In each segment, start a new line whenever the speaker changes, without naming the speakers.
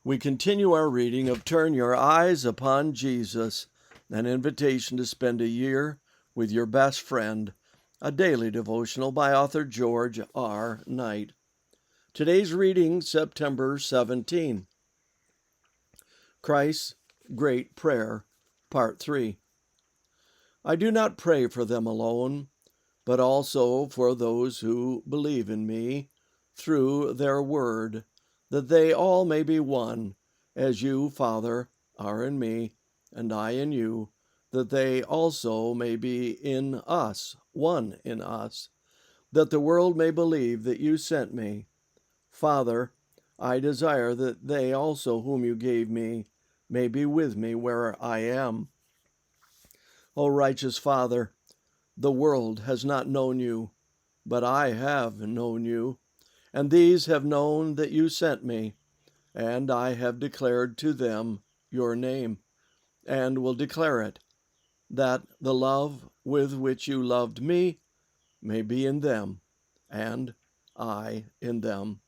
We continue our reading of Turn Your Eyes Upon Jesus, an invitation to spend a year with your best friend, a daily devotional by author George R. Knight. Today's reading, September 17. Christ's Great Prayer, Part 3. I do not pray for them alone, but also for those who believe in me through their word, that they all may be one, as you, Father, are in me, and I in you, that they also may be in us, one in us, that the world may believe that you sent me. Father, I desire that they also whom you gave me may be with me where I am. O righteous Father, the world has not known you, but I have known you, and these have known that you sent me, and I have declared to them your name, and will declare it, that the love with which you loved me may be in them, and I in them.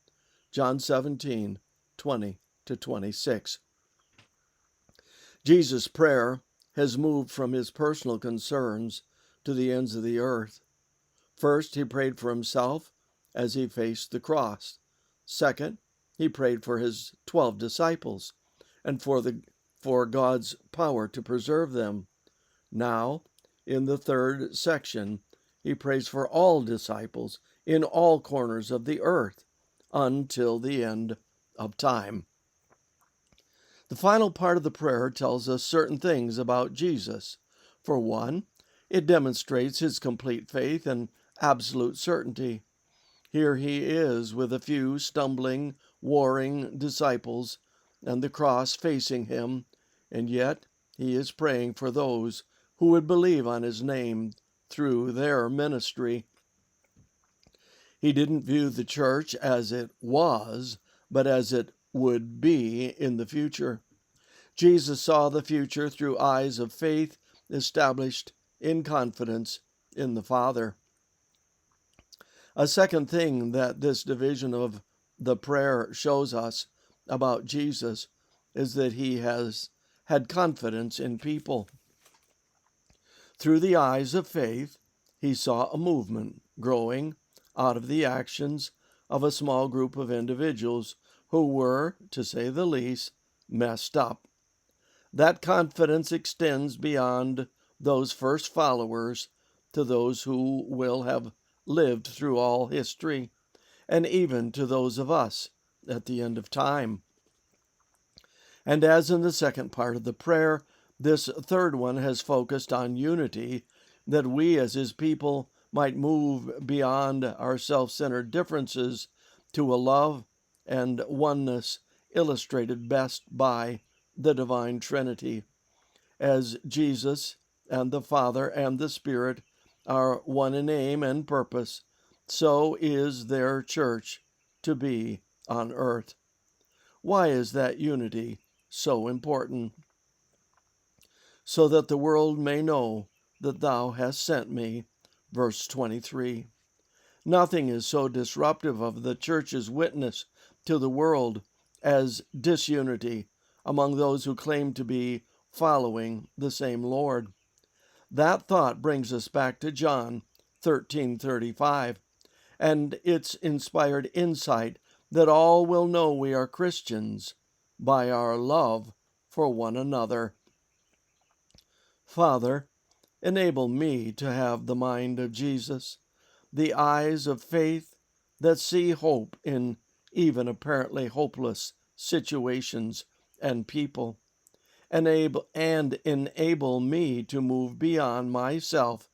John 17:20-26. Jesus' prayer has moved from his personal concerns to the ends of the earth. First, he prayed for himself as he faced the cross. Second, he prayed for his 12 disciples and for God's power to preserve them. Now, in the third section, he prays for all disciples in all corners of the earth until the end of time. The final part of the prayer tells us certain things about Jesus. For one, it demonstrates his complete faith and absolute certainty. Here he is with a few stumbling, warring disciples and the cross facing him, and yet he is praying for those who would believe on his name through their ministry. He didn't view the church as it was, but as it would be in the future. Jesus saw the future through eyes of faith established in confidence in the Father. A second thing that this division of the prayer shows us about Jesus is that he has had confidence in people. Through the eyes of faith, he saw a movement growing out of the actions of a small group of individuals who were, to say the least, messed up. That confidence extends beyond those first followers to those who will have lived through all history, and even to those of us at the end of time. And as in the second part of the prayer, this third one has focused on unity, that we as his people might move beyond our self-centered differences to a love and oneness illustrated best by the divine Trinity. As Jesus and the Father and the Spirit are one in aim and purpose, so is their church to be on earth. Why is that unity so important? So that the world may know that thou hast sent me. Verse 23. Nothing is so disruptive of the church's witness to the world as disunity among those who claim to be following the same Lord. That thought brings us back to John 13:35 and its inspired insight that all will know we are Christians by our love for one another. Father, enable me to have the mind of Jesus, the eyes of faith that see hope in even apparently hopeless situations and people. Enable me to move beyond myself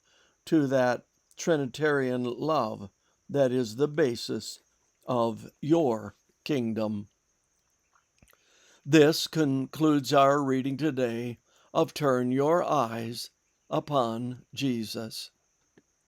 to that Trinitarian love that is the basis of your kingdom. This concludes our reading today of Turn Your Eyes Upon Jesus.